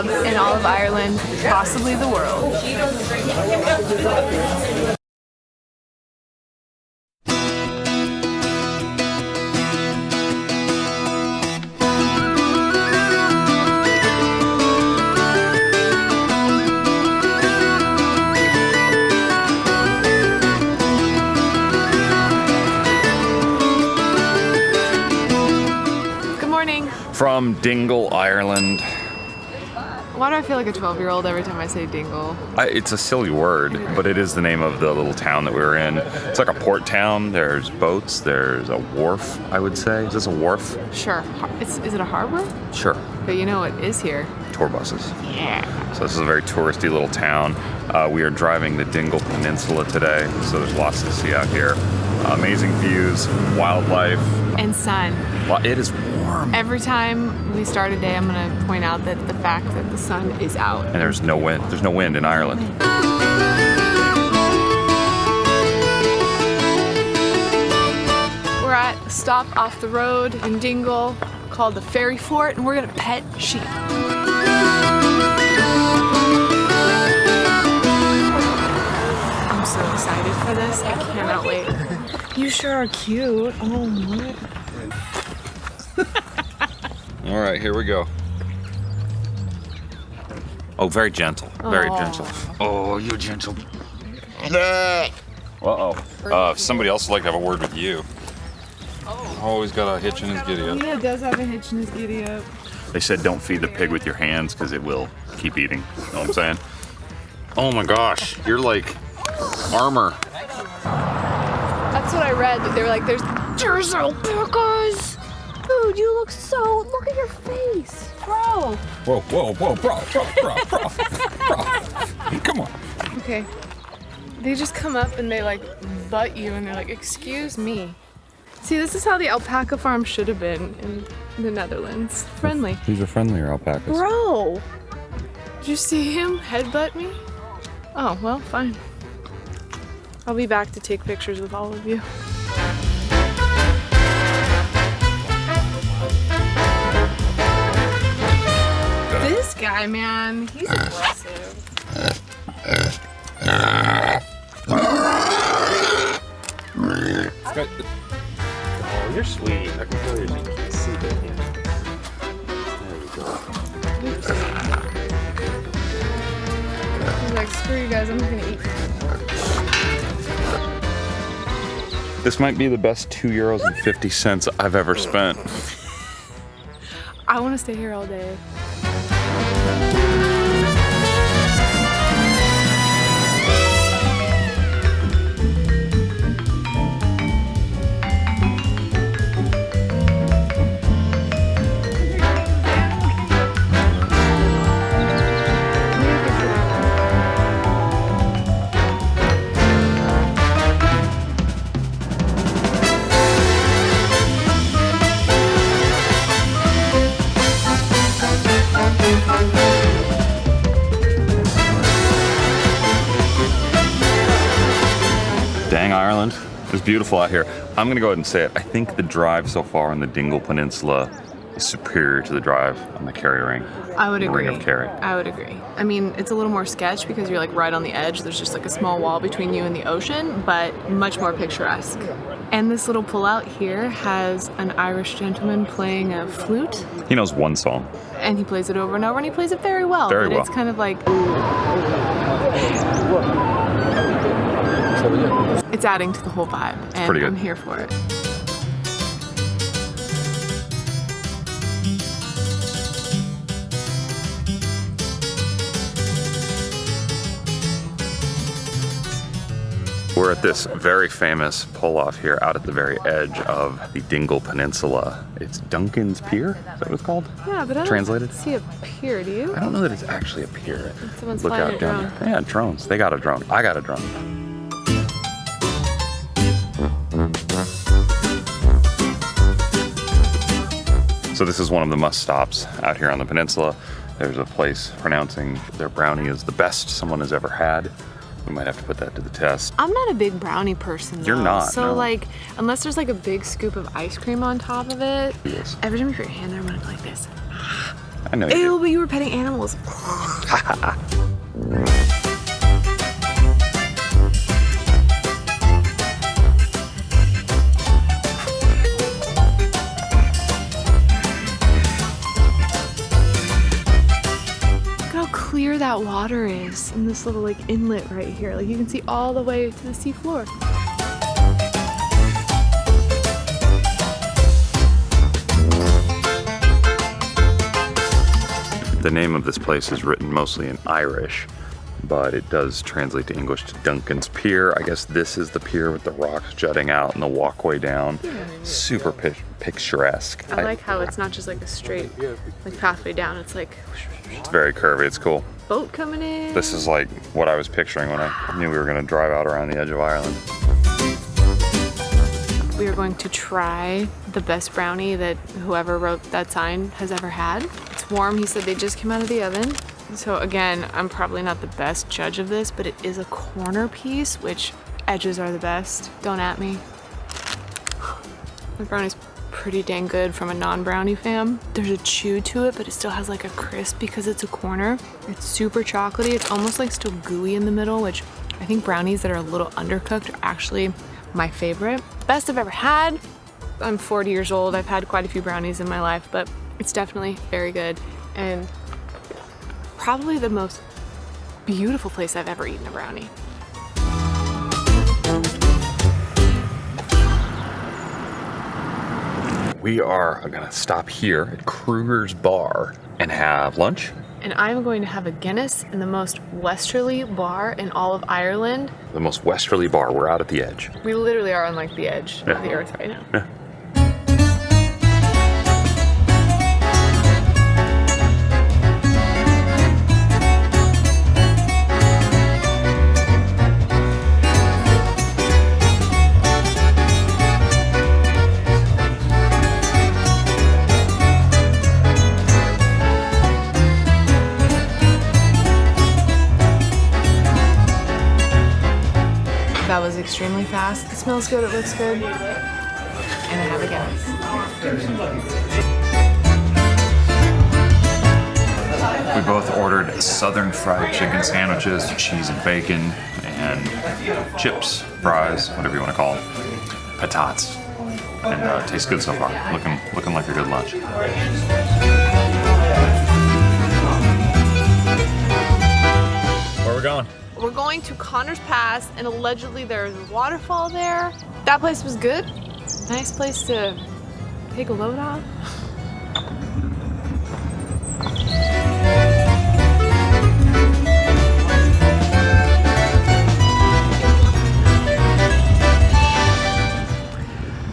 pub in all of Ireland, possibly the world. From Dingle, Ireland. Why do I feel like a 12-year-old every time I say Dingle? It's a silly word, but it is the name of the little town that we were in. It's like a port town. There's boats. There's a wharf, I would say. Is this a wharf? Sure. Is it a harbor? Sure. But you know what is here? Tour buses. Yeah. So this is a very touristy little town. We are driving the Dingle Peninsula today, so there's lots to see out here. Amazing views, wildlife. And sun. Well, it is warm. Every time we start a day, I'm going to point out that the fact that the sun is out. And there's no wind. There's no wind in Ireland. We're at a stop off the road in Dingle called the Ferry Fort, and we're going to pet sheep. I'm so excited for this. I cannot wait. You sure are cute. Oh my. All right, here we go. Oh, very gentle. Very gentle. Oh, you gentle. Uh-oh. If somebody else would like to have a word with you. Oh, he's got a hitch in his giddy up. Yeah, it does have a hitch in his giddy up. They said don't feed the pig with your hands because it will keep eating. You know what I'm saying? Oh my gosh, you're like armor. That's what I read. They were like, there's alpacas. Dude, you look look at your face, bro. Whoa, bro. Come on. Okay. They just come up and they like butt you and they're like, excuse me. See, this is how the alpaca farm should have been in the Netherlands. Friendly. These are friendlier alpacas. Bro! Did you see him headbutt me? Oh, well, fine. I'll be back to take pictures with all of you. This guy, man, he's aggressive. Oh, you're sweet. I can tell you can see that. There we go. He's like, screw you guys, I'm just gonna eat. This might be the best €2.50 I've ever spent. I want to stay here all day. Dang, Ireland. It's beautiful out here. I'm gonna go ahead and say it. I think the drive so far on the Dingle Peninsula is superior to the drive on the Kerry Ring. I would agree. Ring of Kerry. I would agree. I mean, it's a little more sketch because you're like right on the edge. There's just like a small wall between you and the ocean, but much more picturesque. And this little pullout here has an Irish gentleman playing a flute. He knows one song. And he plays it over and over, and he plays it very well. Very but well. It's kind of like... It's adding to the whole vibe, and pretty good. I'm here for it. We're at this very famous pull-off here out at the very edge of the Dingle Peninsula. It's Dunquin Pier? Is that what it's called? Yeah, but I don't Translated? see a pier, do you? I don't know that it's actually a pier. Someone's Look flying out a down drone. there. Yeah, drones. They got a drone. I got a drone. So this is one of the must-stops out here on the peninsula. There's a place pronouncing their brownie is the best someone has ever had. We might have to put that to the test. I'm not a big brownie person, though. You're not, So no. like, unless there's like a big scoop of ice cream on top of it, Yes. every time you put your hand there, I'm gonna go like this. I know you Ew, do. but you were petting animals. Clear that water is in this little like inlet right here. Like you can see all the way to the sea floor. The name of this place is written mostly in Irish, but it does translate to English to Dunquin Pier. I guess this is the pier with the rocks jutting out and the walkway down. Super picturesque. I like how it's not just like a straight like pathway down. It's like It's very curvy. It's cool. boat coming in. This is like what I was picturing when I knew we were going to drive out around the edge of Ireland. We are going to try the best brownie that whoever wrote that sign has ever had. It's warm. He said they just came out of the oven. So again, I'm probably not the best judge of this, but it is a corner piece, which edges are the best. Don't at me. The brownie's pretty dang good from a non-brownie fam. There's a chew to it, but it still has like a crisp because it's a corner. It's super chocolatey. It's almost like still gooey in the middle, which I think brownies that are a little undercooked are actually my favorite. Best I've ever had. I'm 40 years old. I've had quite a few brownies in my life, but it's definitely very good and probably the most beautiful place I've ever eaten a brownie. We are gonna stop here at Kruger's bar and have lunch. And I'm going to have a Guinness in the most westerly bar in all of Ireland. The most westerly bar. We're out at the edge. We literally are on like the edge of the earth right now. Yeah. That was extremely fast. It smells good, it looks good. And I have a Guinness. We both ordered southern fried chicken sandwiches, cheese and bacon, and chips, fries, whatever you want to call them, patats. And tastes good so far. Looking like a good lunch. Where are we going? We're going to Conor's Pass, and allegedly there's a waterfall there. That place was good. Nice place to take a load off.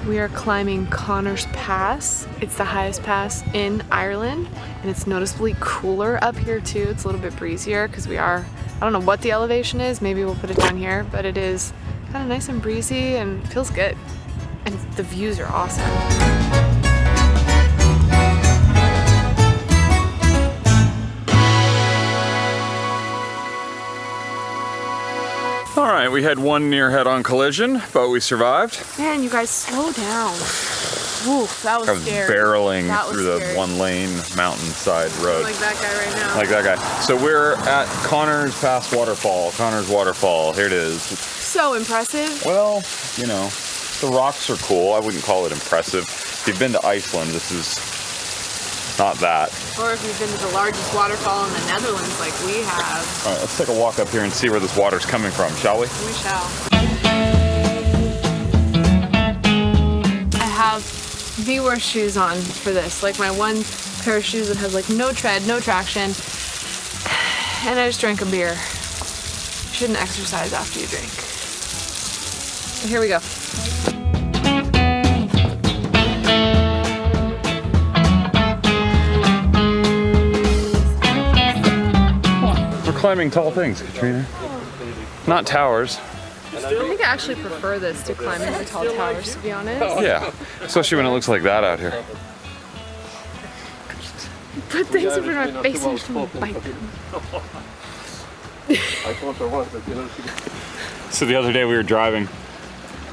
We are climbing Conor's Pass. It's the highest pass in Ireland, and it's noticeably cooler up here too. It's a little bit breezier because we are, I don't know what the elevation is, maybe we'll put it down here, but it is kind of nice and breezy and feels good. And the views are awesome. All right, we had one near head-on collision, but we survived. Man, you guys, slow down. Ooh, that was I was scary. barreling That was through the scary. one-lane mountainside road. Like that guy right now. Like that guy. So we're at Conor's Pass Waterfall. Conor's Waterfall. Here it is. So impressive. Well, you know, the rocks are cool. I wouldn't call it impressive. If you've been to Iceland, this is not that. Or if you've been to the largest waterfall in the Netherlands like we have. All right, let's take a walk up here and see where this water's coming from, shall we? We shall. I have the worst shoes on for this. Like my one pair of shoes that has like no tread, no traction. And I just drank a beer. You shouldn't exercise after you drink. So here we go. We're climbing tall things, Katrina. Not towers. I think I actually prefer this to climbing the tall towers, to be honest. Yeah, especially when it looks like that out here. Put things in front of my face and I'm just gonna bite them. So the other day we were driving,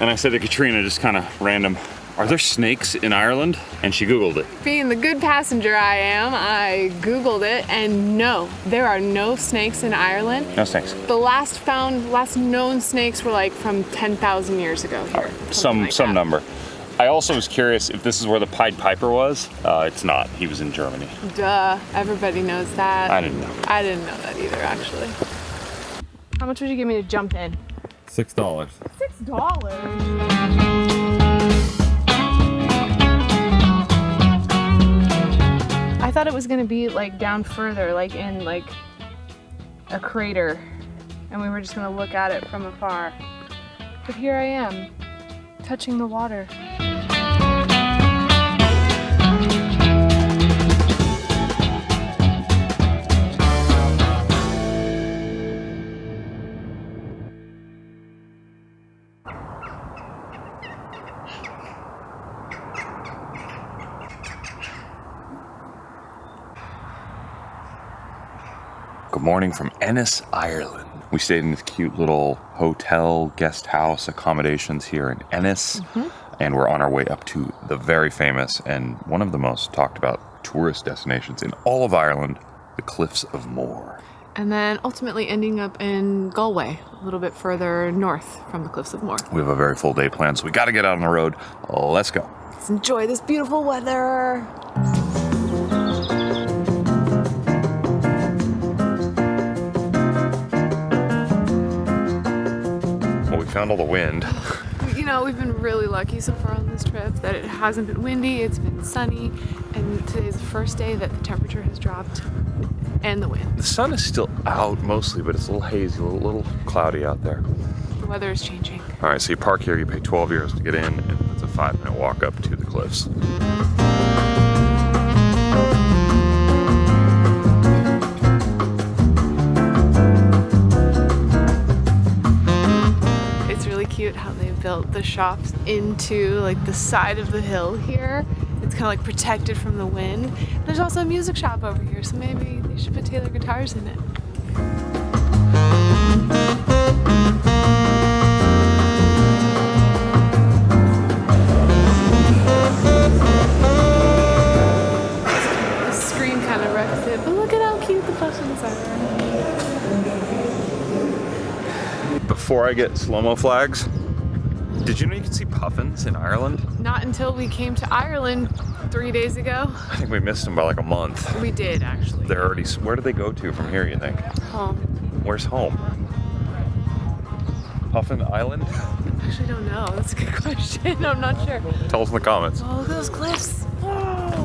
and I said to Katrina, just kind of random, Are there snakes in Ireland? And she Googled it. Being the good passenger I am, I Googled it, and no, there are no snakes in Ireland. No snakes. The last known snakes were like from 10,000 years ago here. Some number. I also was curious if this is where the Pied Piper was. It's not. He was in Germany. Duh, everybody knows that. I didn't know. I didn't know that either, actually. How much would you give me to jump in? $6. $6? I thought it was gonna be like down further, like in like a crater, and we were just gonna look at it from afar. But here I am, touching the water. Good morning from Ennis, Ireland. We stayed in this cute little hotel, guest house accommodations here in Ennis. And we're on our way up to the very famous and one of the most talked about tourist destinations in all of Ireland, the Cliffs of Moher. And then ultimately ending up in Galway, a little bit further north from the Cliffs of Moher. We have a very full day planned, so we got to get out on the road. Let's go. Let's enjoy this beautiful weather. Well, we found all the wind. You know, we've been really lucky so far on this trip that it hasn't been windy, it's been sunny, and today's the first day that the temperature has dropped and the wind. The sun is still out mostly, but it's a little hazy, a little cloudy out there. The weather is changing. All right, so you park here, you pay 12 euros to get in, and it's a 5-minute walk up to the cliffs. It's really cute how they built the shops into like the side of the hill here. It's kind of like protected from the wind. There's also a music shop over here, so maybe they should put Taylor guitars in it. The screen kind of wrecks it, but look at how cute the buttons are. Before I get slow-mo flags, did you know you can see puffins in Ireland? Not until we came to Ireland 3 days ago. I think we missed them by like a month. We did, actually. They're already, where do they go to from here, you think? Home. Where's home? Puffin Island? I actually don't know. That's a good question. I'm not sure. Tell us in the comments. Oh, look at those cliffs. Whoa.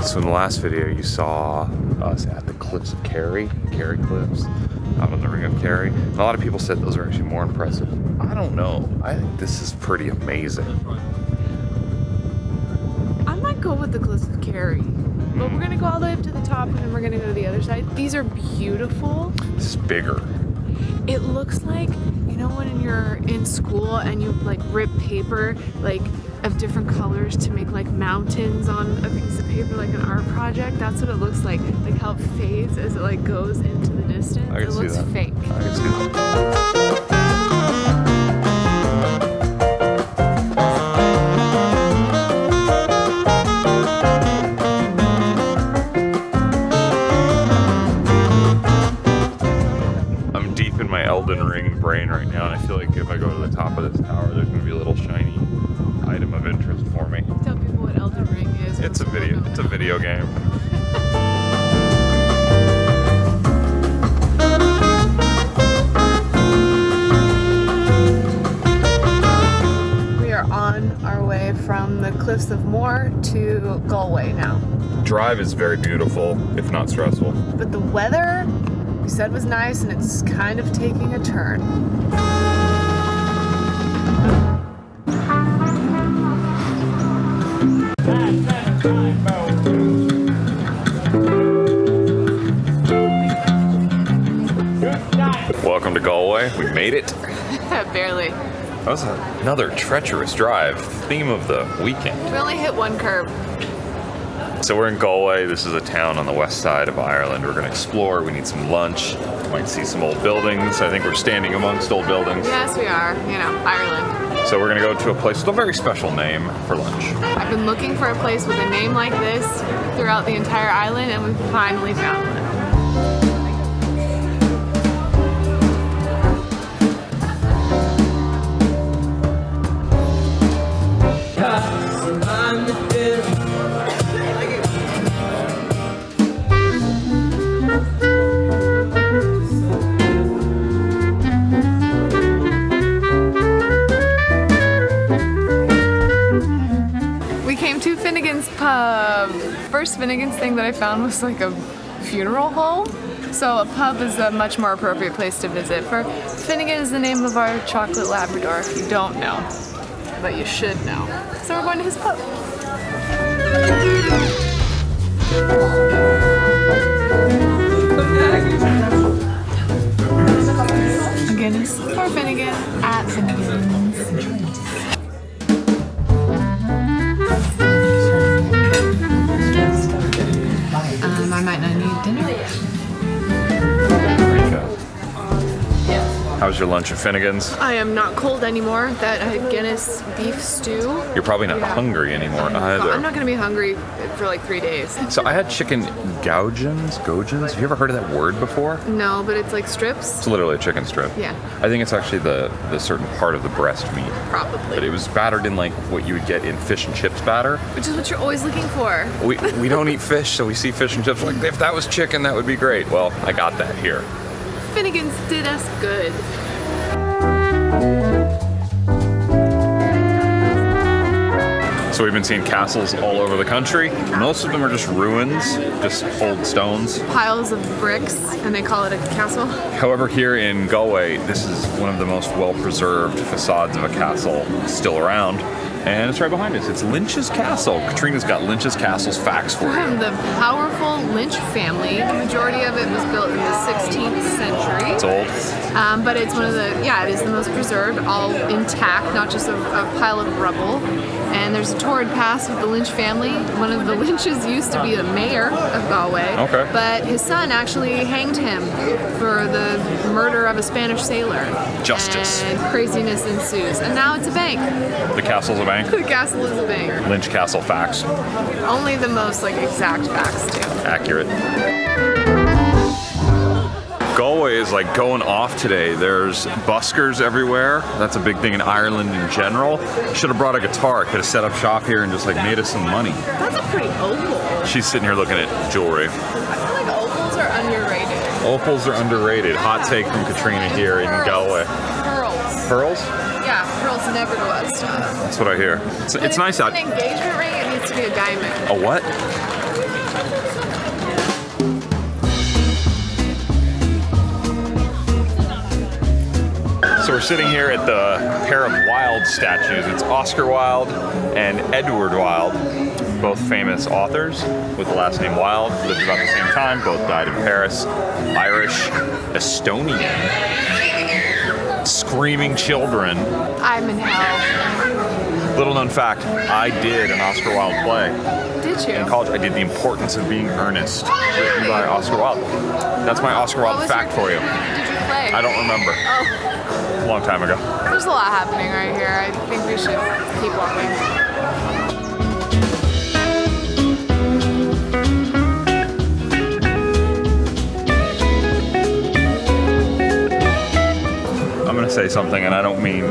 So in the last video, you saw us at the Cliffs of Kerry Cliffs, out on the Ring of Kerry. And a lot of people said those are actually more impressive. I don't know. I think this is pretty amazing. I might go with the Cliffs of Kerry, but we're gonna go all the way up to the top and then we're gonna go to the other side. These are beautiful. This is bigger. It looks like, you know, when you're in school and you like rip paper like of different colors to make like mountains on a piece of paper, like an art project. That's what it looks like how it fades as it like goes into the distance. I can It see looks that. fake. I can see that. I'm deep in my Elden Ring brain right now, and I feel like if I go to the top of this tower, there's going to be a little shiny item of interest for me. Tell people what Elden Ring is. It's a video game. We are on our way from the Cliffs of Moher to Galway now. Drive is very beautiful, if not stressful. But the weather, we said was nice, and it's kind of taking a turn. Welcome to Galway. We made it. Barely. That was another treacherous drive. Theme of the weekend. We only hit one curb. So we're in Galway. This is a town on the west side of Ireland. We're gonna explore. We need some lunch. Might see some old buildings. I think we're standing amongst old buildings. Yes, we are. You know, Ireland. So we're gonna go to a place with a very special name for lunch. I've been looking for a place with a name like this throughout the entire island, and we finally found one. Finnegan's pub. First Finnegan's thing that I found was like a funeral home. So a pub is a much more appropriate place to visit. For Finnegan is the name of our chocolate Labrador, if you don't know, but you should know. So we're going to his pub. A Guinness for Finnegan at Finnegan's. I might not need dinner. How's your lunch at Finnegan's? I am not cold anymore. That Guinness beef stew. You're probably not hungry anymore either. I'm not gonna be hungry for like 3 days. So I had chicken gougins. Have you ever heard of that word before? No, but it's like strips. It's literally a chicken strip. Yeah. I think it's actually the certain part of the breast meat. Probably. But it was battered in like what you would get in fish and chips batter. Which is what you're always looking for. We don't eat fish, so we see fish and chips. Like, if that was chicken, that would be great. Well, I got that here. Finnegan's did us good. So we've been seeing castles all over the country. Most of them are just ruins, just old stones. Piles of bricks, and they call it a castle. However, here in Galway, this is one of the most well-preserved facades of a castle still around. And it's right behind us. It's Lynch's Castle. Katrina's got Lynch's Castle's facts for you. From the powerful Lynch family. The majority of it was built in the 16th century. It's old. But it's one of the, it is the most preserved, all intact, not just a pile of rubble. And there's a torrid past with the Lynch family. One of the Lynches used to be the mayor of Galway. Okay. But his son actually hanged him for the murder of a Spanish sailor. Justice. And craziness ensues. And now it's a bank. The castle's a bank? The castle is a bank. Lynch Castle facts. Only the most exact facts too. Accurate. Galway is like going off today. There's buskers everywhere. That's a big thing in Ireland in general. Should have brought a guitar. Could have set up shop here and just made us some money. That's a pretty opal. She's sitting here looking at jewelry. I feel like opals are underrated. Opals are underrated. Hot take from Katrina here in Galway. Pearls. Pearls? Yeah, pearls never go out of style. That's what I hear. It's nice out. An engagement ring, it needs to be a diamond. A what? So we're sitting here at the pair of Wilde statues. It's Oscar Wilde and Edward Wilde, both famous authors with the last name Wilde, lived about the same time, both died in Paris. Irish, Estonian, screaming children. I'm in hell. Little known fact, I did an Oscar Wilde play. Did you? In college, I did The Importance of Being Earnest, written by Oscar Wilde. That's my Oscar Wilde fact for you. Did you play? I don't remember. Oh. A long time ago. There's a lot happening right here. I think we should keep walking. I'm gonna say something, and I don't mean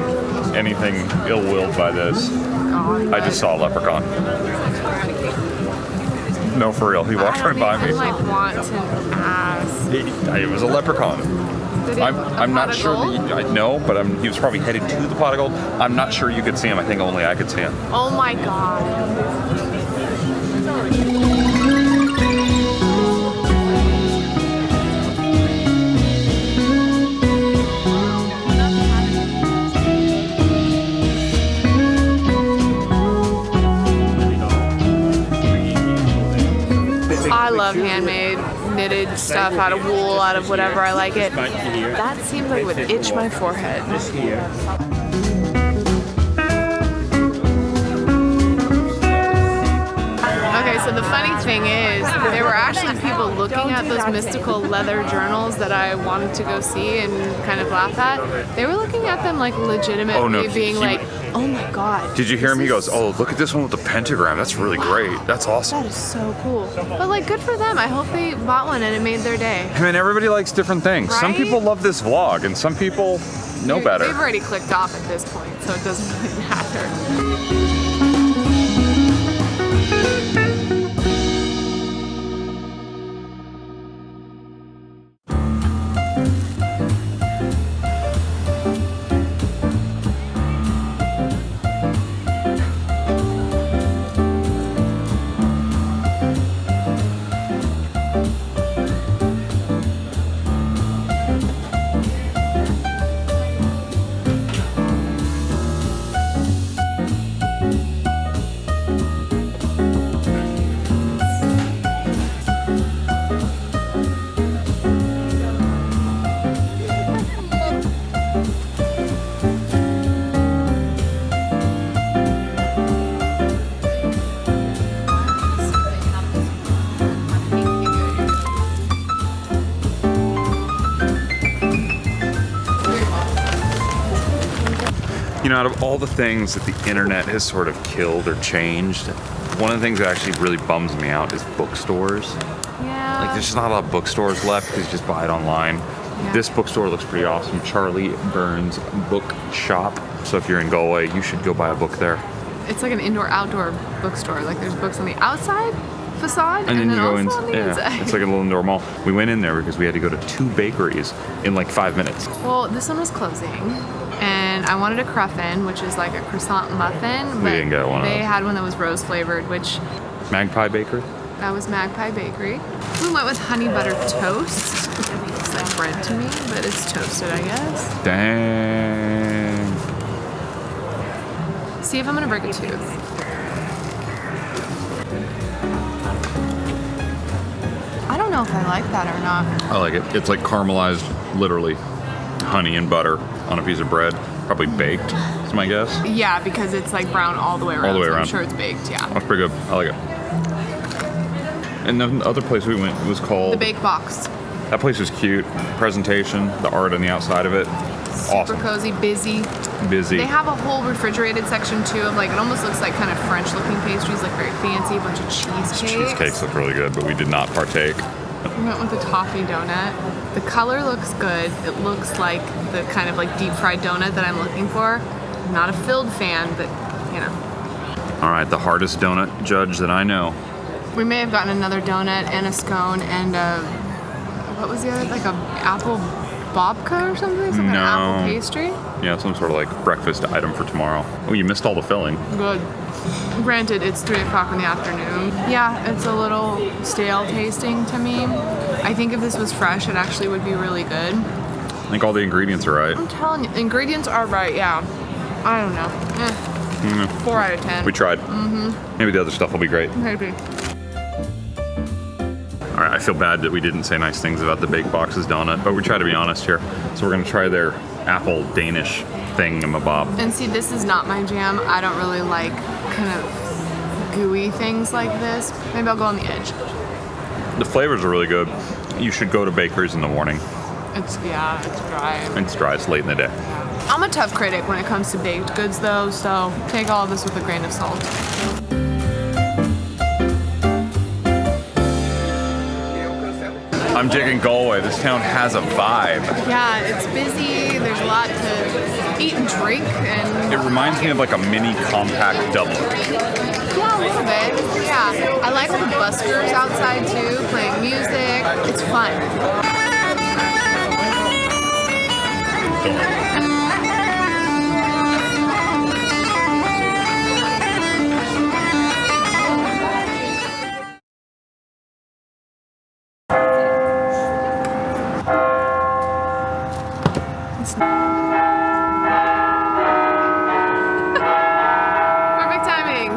anything ill-willed by this. I just saw a leprechaun. No, for real. He walked right by me. I want to ask. It was a leprechaun. I'm not sure. No, but he was probably headed to the pot of gold. I'm not sure you could see him. I think only I could see him. Oh my god. I love handmade knitted stuff out of wool, out of whatever. I like it. That seems like it would itch my forehead. Okay, so the funny thing is, there were actually people looking at those mystical leather journals that I wanted to go see and kind of laugh at. They were looking at them like legitimately being like, oh my god. Did you hear him? He goes, oh, look at this one with the pentagram. That's really great. That's awesome. That is so cool. But like, good for them. I hope they bought one and it made their day. I mean, everybody likes different things. Right? Some people love this vlog and some people know better. They've already clicked off at this point, so it doesn't really matter. You know, out of all the things that the internet has sort of killed or changed, one of the things that actually really bums me out is bookstores. Yeah. Like, there's just not a lot of bookstores left because you just buy it online. Yeah. This bookstore looks pretty awesome. Charlie Burns Book Shop. So if you're in Galway, you should go buy a book there. It's like an indoor-outdoor bookstore. Like, there's books on the outside facade And then you go also in, on the inside. it's like a little indoor mall. We went in there because we had to go to 2 bakeries in like 5 minutes. Well, this one was closing, and I wanted a cruffin, which is like a croissant muffin. We didn't get one of They those. had one that was rose flavored, which Magpie Bakery? that was Magpie Bakery. We went with honey butter toast. It looks like bread to me, but it's toasted, I guess. Dang. See if I'm gonna break a tooth. I don't know if I like that or not. I like it. It's like caramelized, literally, honey and butter on a piece of bread. Probably baked, is my guess. Yeah, because it's like brown all the way around. All the way so around. I'm sure it's baked, yeah. That's pretty good. I like it. And the other place we went was called... The Bakebox. That place was cute. Presentation, the art on the outside of it. Super Awesome. cozy, busy. Busy. They have a whole refrigerated section too of like, it almost looks like kind of French looking pastries, like very fancy, a bunch of cheesecakes. Cheesecakes look really good, but we did not partake. We went with the toffee donut. The color looks good. It looks like the kind of like deep fried donut that I'm looking for. I'm not a filled fan, but you know. All right, the hardest donut judge that I know. We may have gotten another donut and a scone and what was the other, like a apple babka or something? Some kind of apple pastry? Yeah, some sort of like breakfast item for tomorrow. Oh, you missed all the filling. Good. Granted, it's 3 o'clock in the afternoon. Yeah, it's a little stale tasting to me. I think if this was fresh, it actually would be really good. I think all the ingredients are right. I'm telling you, ingredients are right, yeah. I don't know. 4 out of 10. We tried. Maybe the other stuff will be great. Maybe. All right, I feel bad that we didn't say nice things about the Bakebox's donut, but we try to be honest here. So we're gonna try their apple Danish thingamabob. And see, this is not my jam. I don't really like kind of gooey things like this. Maybe I'll go on the edge. The flavors are really good. You should go to bakeries in the morning. It's dry. It's dry, it's late in the day. I'm a tough critic when it comes to baked goods though, so take all of this with a grain of salt. I'm digging Galway. This town has a vibe. Yeah, it's busy. There's a lot to eat and drink, and It reminds me of like a mini compact Dublin. yeah, a little bit. Yeah, I like all the buskers outside too, playing music. It's fun. Perfect timing.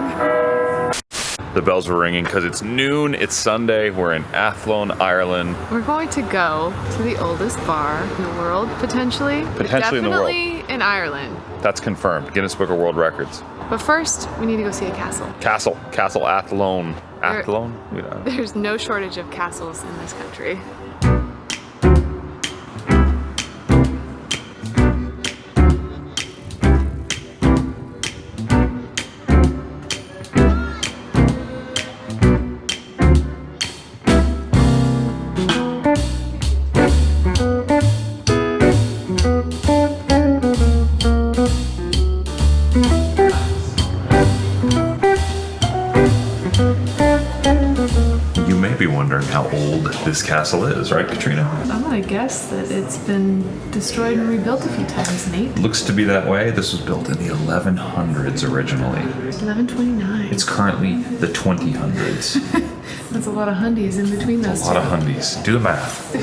The bells were ringing because it's noon, it's Sunday, we're in Athlone, Ireland. We're going to go to the oldest bar in the world, potentially. Potentially in the world. Definitely in Ireland. That's confirmed, Guinness Book of World Records. But first, we need to go see a castle. Castle Athlone. Athlone? We don't. There's no shortage of castles in this country. How old this castle is, right, Katrina? I'm gonna guess that it's been destroyed and rebuilt a few times, Nate. Looks to be that way. This was built in the 1100s originally. 1129. It's currently the 2000s. That's a lot of hundies in between those A lot of hundies. Do the math.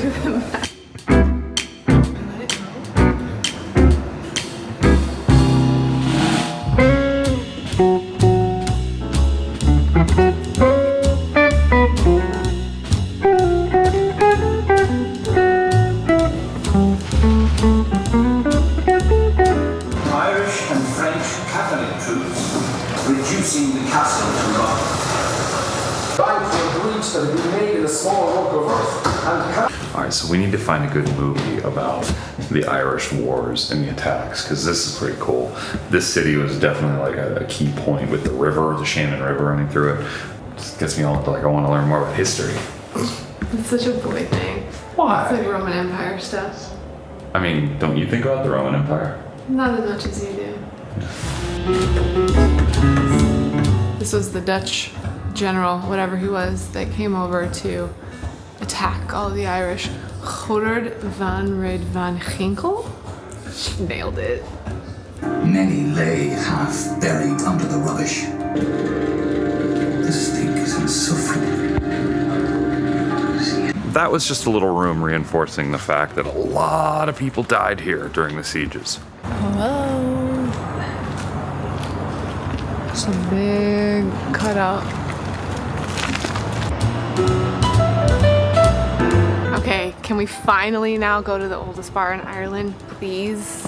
Alright, so we need to find a good movie about the Irish wars and the attacks, because this is pretty cool. This city was definitely like a key point with the river, the Shannon River running through it. Just gets me all like I want to learn more about history. It's such a boy thing. Why? It's like Roman Empire stuff. I mean, don't you think about the Roman Empire? Not as much as you do. This was the Dutch general, whatever he was, that came over to attack all of the Irish. Godard van Red van Ginkel? Nailed it. Many lay half buried under the rubbish. The stink is insufferable. That was just a little room reinforcing the fact that a lot of people died here during the sieges. Hello. It's a big cutout. Okay, can we finally now go to the oldest bar in Ireland, please?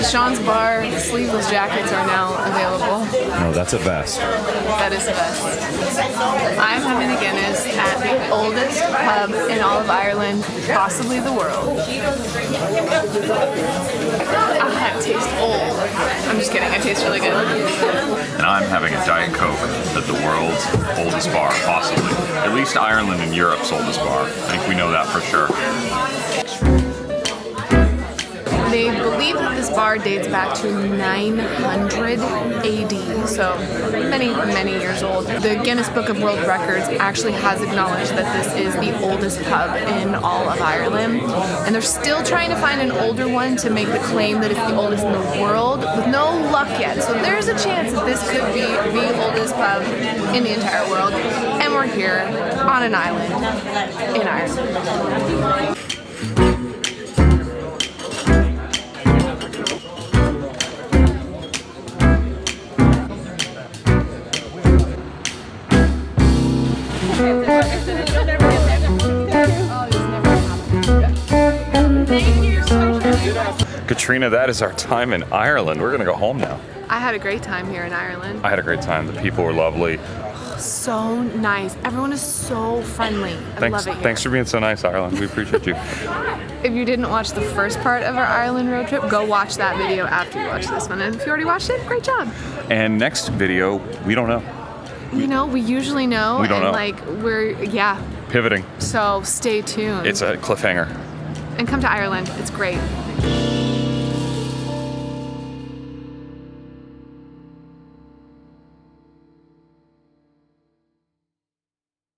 Sean's bar sleeveless jackets are now available. No, that's a vest. That is the best. I'm having a Guinness at the oldest pub in all of Ireland, possibly the world. I taste old. I'm just kidding, I taste really good. And I'm having a Diet Coke at the world's oldest bar, possibly. At least Ireland and Europe's oldest bar. I think we know that for sure. They believe that this bar dates back to 900 AD, so many, many years old. The Guinness Book of World Records actually has acknowledged that this is the oldest pub in all of Ireland, and they're still trying to find an older one to make the claim that it's the oldest in the world, with no luck yet. So there's a chance that this could be the oldest pub in the entire world, and we're here on an island in Ireland. Katrina, that is our time in Ireland. We're gonna go home now. I had a great time here in Ireland. I had a great time. The people were lovely. So nice. Everyone is so friendly. I love it here. Thanks for being so nice, Ireland. We appreciate you. If you didn't watch the first part of our Ireland road trip, go watch that video after you watch this one. And if you already watched it, great job. And next video, we don't know. You know, we usually know. We don't know. Yeah. Pivoting. So stay tuned. It's a cliffhanger. And come to Ireland. It's great.